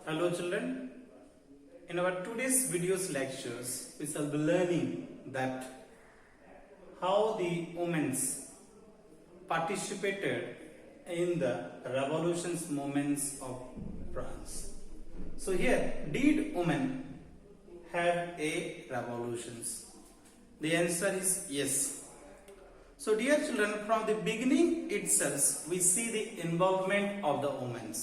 Hello children, in our today's videos lectures we shall be learning that how the women participated in the revolutions movements of France. So here, did women have a revolutions? The answer is yes. So dear children, from the beginning itself we see the involvement of the women.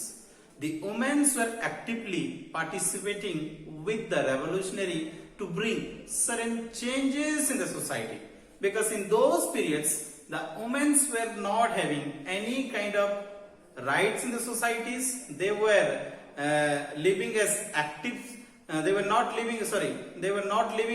The women were actively participating with the revolutionary to bring certain changes in the society. Because in those periods, the women were not having any kind of rights in the societies. They were living as active. They were not living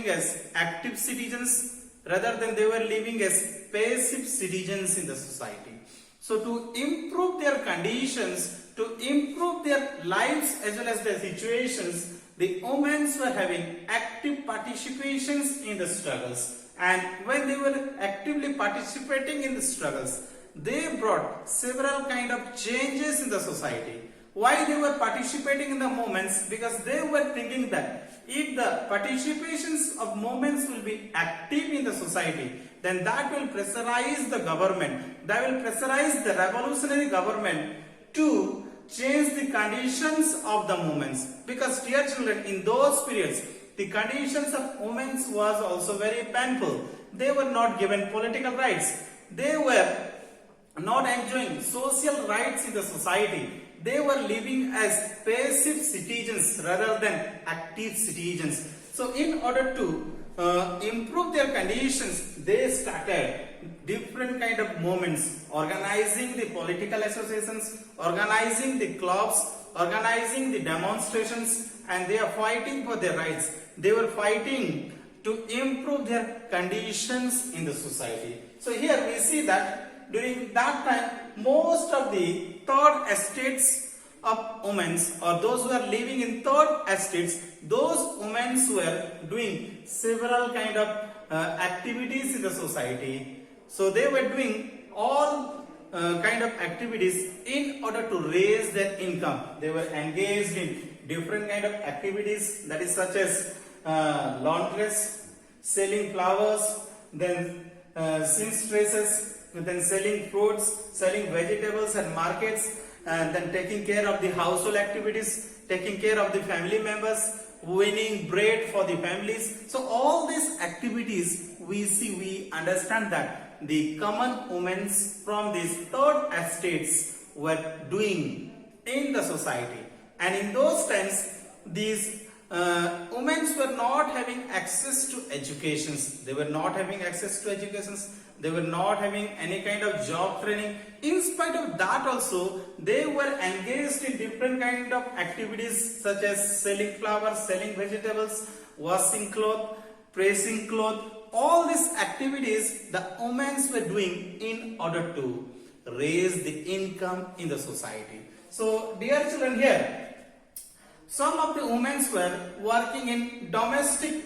as active citizens. Rather than they were living as passive citizens in the society. So to improve their conditions, to improve their lives as well as their situations, the women were having active participations in the struggles. And when they were actively participating in the struggles, they brought several kind of changes in the society. Why they were participating in the movements? Because they were thinking that if the participations of movements will be active in the society, then that will pressurize the government, that will pressurize the revolutionary government to change the conditions of the movements. Because dear children, in those periods, the conditions of women was also very painful. They were not given political rights. They were not enjoying social rights in the society. They were living as passive citizens rather than active citizens. So in order to improve their conditions, they started different kind of movements, organizing the political associations, organizing the clubs, organizing the demonstrations, and they are fighting for their rights. They were fighting to improve their conditions in the society. So here we see that during that time, most of the third estates of women, or those who are living in third estates, those women were doing several kind of activities in the society. So they were doing all kind of activities in order to raise their income. They were engaged in different kind of activities, that is such as laundress, selling flowers, then seamstresses, then selling fruits, selling vegetables at markets, and then taking care of the household activities, taking care of the family members, winning bread for the families. So all these activities we understand that the common women from these third estates were doing in the society. And in those times, these women were not having access to educations. They were not having access to educations. They were not having any kind of job training. In spite of that also, they were engaged in different kind of activities such as selling flowers, selling vegetables, washing clothes, pressing clothes. All these activities the women were doing in order to raise the income in the society. So dear children, here some of the women were working in domestic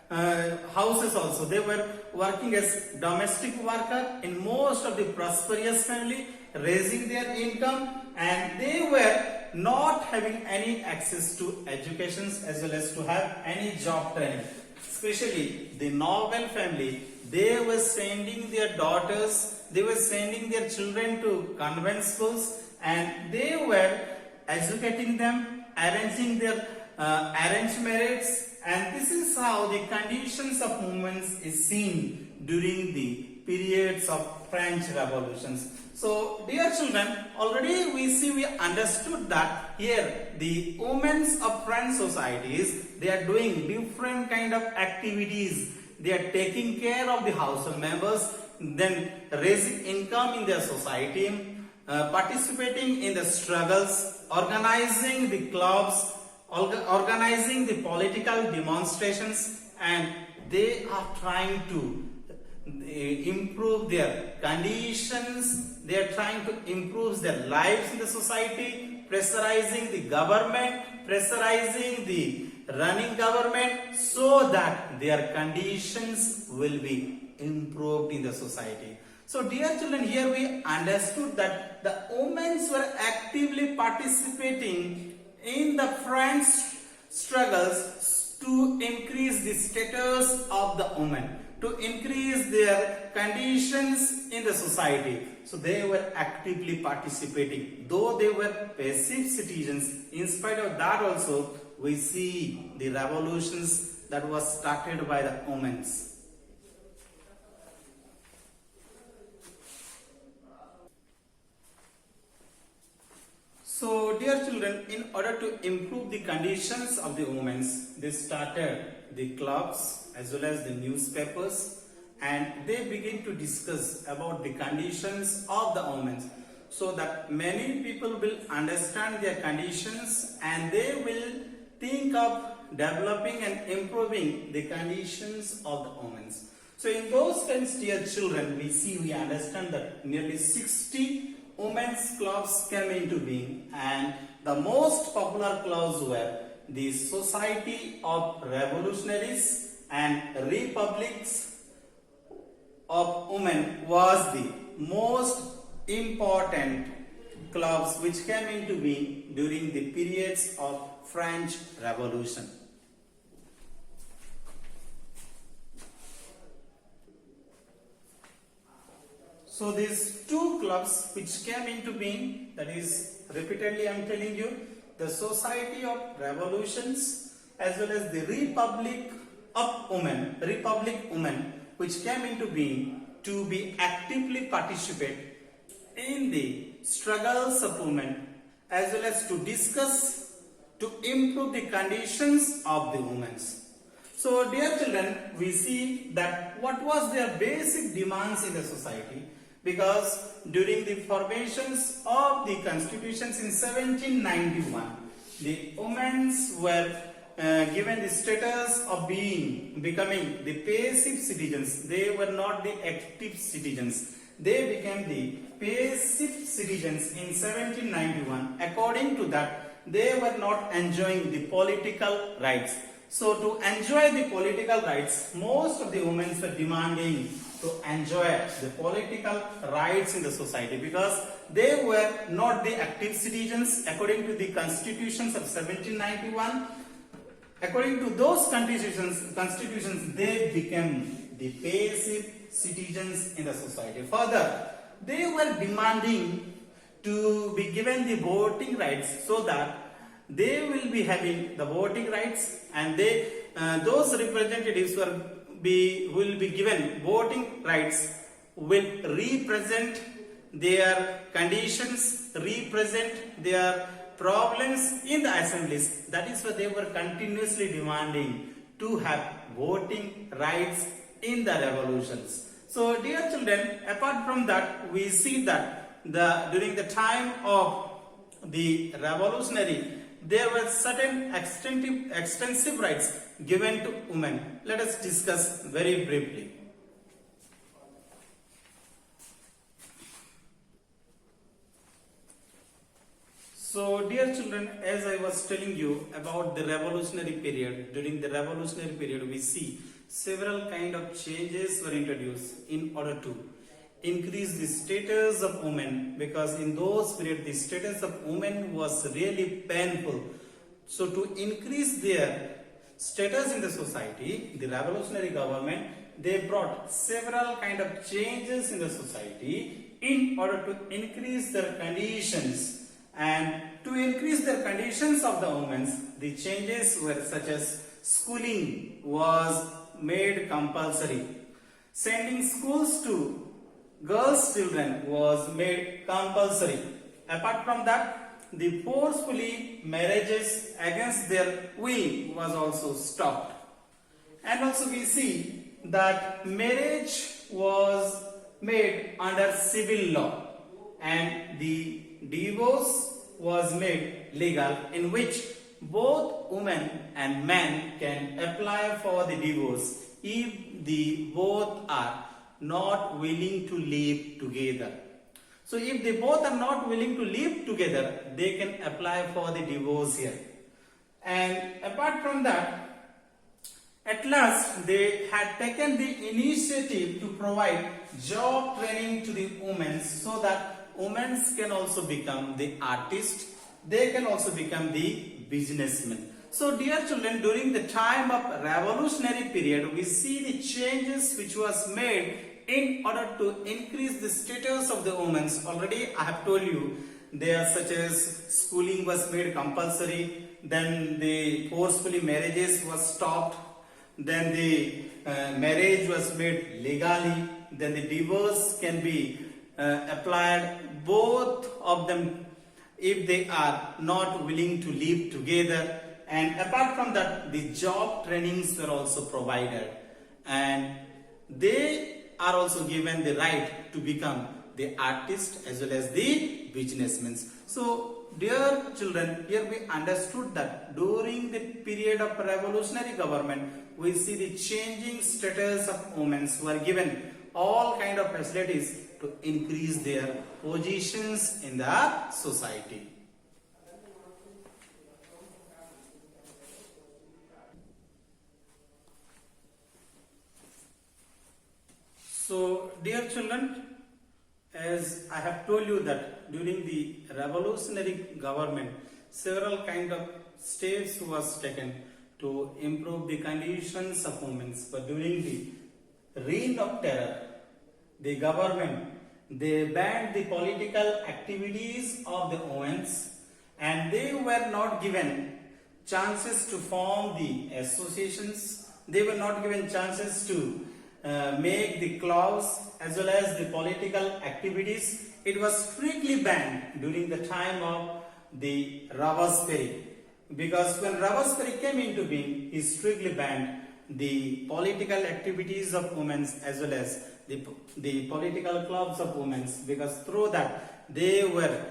houses also. They were working as domestic worker in most of the prosperous family, raising their income, and they were not having any access to educations as well as to have any job training. Especially the noble family, they were sending their daughters, they were sending their children to convent schools, and they were educating them, arranging their arranged marriage, and this is how the conditions of women is seen during the periods of French revolutions. So dear children, already we understood that here the women of French societies, they are doing different kind of activities. They are taking care of the household members, then raising income in their society, participating in the struggles, organizing the clubs, organizing the political demonstrations, and they are trying to improve their conditions. They are trying to improve their lives in the society, pressurizing the government, pressurizing the running government, so that their conditions will be improved in the society. So dear children, here we understood that the women were actively participating in the French struggles to increase the status of the women, to increase their conditions in the society. So they were actively participating. Though they were passive citizens, in spite of that also, we see the revolutions that was started by the women. So, dear children, in order to improve the conditions of the women, they started the clubs as well as the newspapers, and they begin to discuss about the conditions of the women, so that many people will understand their conditions and they will think of developing and improving the conditions of the women. So, in those times, dear children, we understand that nearly 60 women's clubs came into being, and the most popular clubs were the Society of Revolutionaries and Republics of Women was the most important clubs which came into being during the periods of French Revolution. So these two clubs which came into being, that is, repeatedly I am telling you, the Society of Revolutions as well as the Republic Women, which came into being to be actively participate in the struggles of women as well as to discuss to improve the conditions of the women. So dear children, we see that what was their basic demands in the society, because during the formations of the constitutions in 1791, the women were given the status of becoming the passive citizens. They were not the active citizens. They became the passive citizens in 1791. According to that, they were not enjoying the political rights. So to enjoy the political rights, most of the women were demanding to enjoy the political rights in the society, because they were not the active citizens according to the constitutions of 1791. According to those constitutions, they became the passive citizens in the society. Further, they were demanding to be given the voting rights, so that they will be having the voting rights, and those representatives will be given voting rights, will represent their conditions, represent their problems in the assemblies. That is why they were continuously demanding to have voting rights in the revolutions. So dear children, apart from that, we see that during the time of the revolutionary, there were certain extensive rights given to women. Let us discuss very briefly. So dear children, as I was telling you about the revolutionary period, during the revolutionary period we see several kind of changes were introduced in order to increase the status of women, because in those periods the status of women was really painful. So to increase their status in the society, the revolutionary government, they brought several kind of changes in the society in order to increase their conditions. And to increase the conditions of the women, the changes were such as schooling was made compulsory, sending schools to girls' children was made compulsory. Apart from that, the forcefully marriages against their will was also stopped. And also we see that marriage was made under civil law, and the divorce was made legal, in which both women and men can apply for the divorce if the both are not willing to live together. So if they both are not willing to live together, they can apply for the divorce here. And apart from that, at last they had taken the initiative to provide job training to the women, so that women can also become the artists, they can also become the businessmen. So dear children, during the time of revolutionary period, we see the changes which was made in order to increase the status of the women. Already I have told you, they are such as schooling was made compulsory, then the forcefully marriages was stopped, then the marriage was made legally, then the divorce can be applied, both of them if they are not willing to live together. And apart from that, the job trainings were also provided, and they are also given the right to become the artist as well as the businessmen. So dear children, here we understood that during the period of revolutionary government, we see the changing status of women who are given all kind of facilities to increase their positions in the society. So dear children, as I have told you that during the revolutionary government, several kind of steps was taken to improve the conditions of women. But during the reign of terror, the government, they banned the political activities of the women, and they were not given chances to form the associations. They were not given chances to make the clubs as well as the political activities. It was strictly banned during the time of the Robespierre, because when Robespierre came into being, he strictly banned the political activities of women as well as the political clubs of women, because through that they were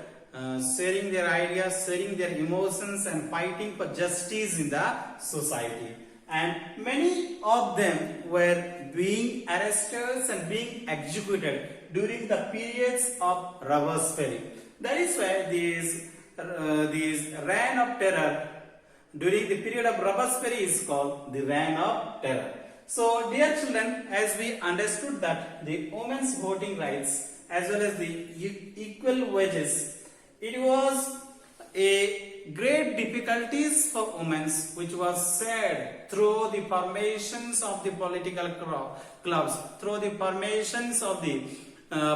sharing their ideas, sharing their emotions and fighting for justice in the society. And many of them were being arrested and being executed during the periods of Robespierre. That is why these reign of terror during the period of Robespierre is called the reign of terror. So dear children, as we understood that the women's voting rights as well as the equal wages, it was a great difficulties for women which was shared through the formations of the political clubs, through the formations of the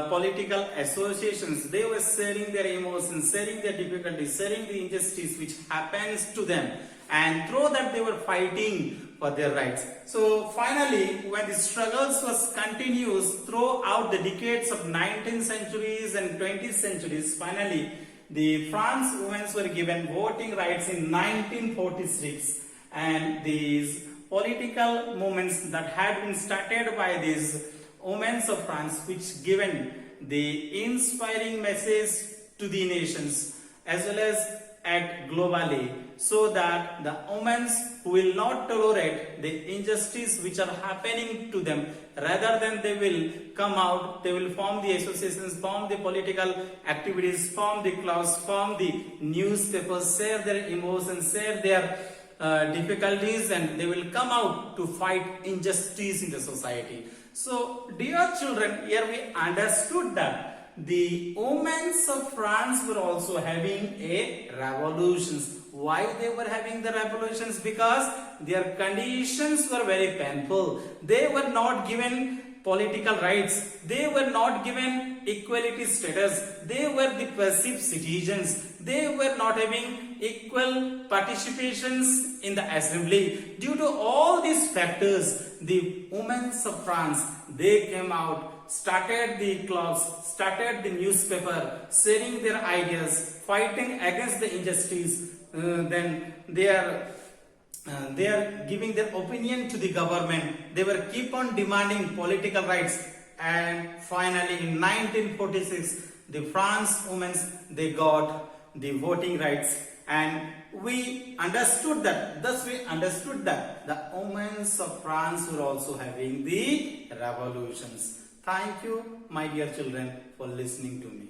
political associations. They were sharing their emotions, sharing their difficulties, sharing the injustice which happens to them, and through that they were fighting for their rights. So finally, when the struggles was continuous throughout the decades of 19th centuries and 20th centuries, finally the France women were given voting rights in 1946, and these political movements that had been started by these women of France, which given the inspiring message to the nations as well as at globally, so that the women will not tolerate the injustice which are happening to them. Rather than they will come out, they will form the associations, form the political activities, form the clubs, form the newspapers, share their emotions, share their difficulties, and they will come out to fight injustice in the society. So dear children, here we understood that the women of France were also having a revolutions. Why they were having the revolutions? Because their conditions were very painful. They were not given political rights. They were not given equality status. They were the passive citizens. They were not having equal participations in the assembly. Due to all these factors, the women of France, they came out, started the clubs, started the newspaper, sharing their ideas, fighting against the injustice. Then they are giving their opinion to the government. They were keep on demanding political rights, and finally in 1946 the France women, they got the voting rights, and we understood that, thus we understood that the women of France were also having the revolutions. Thank you, my dear children, for listening to me.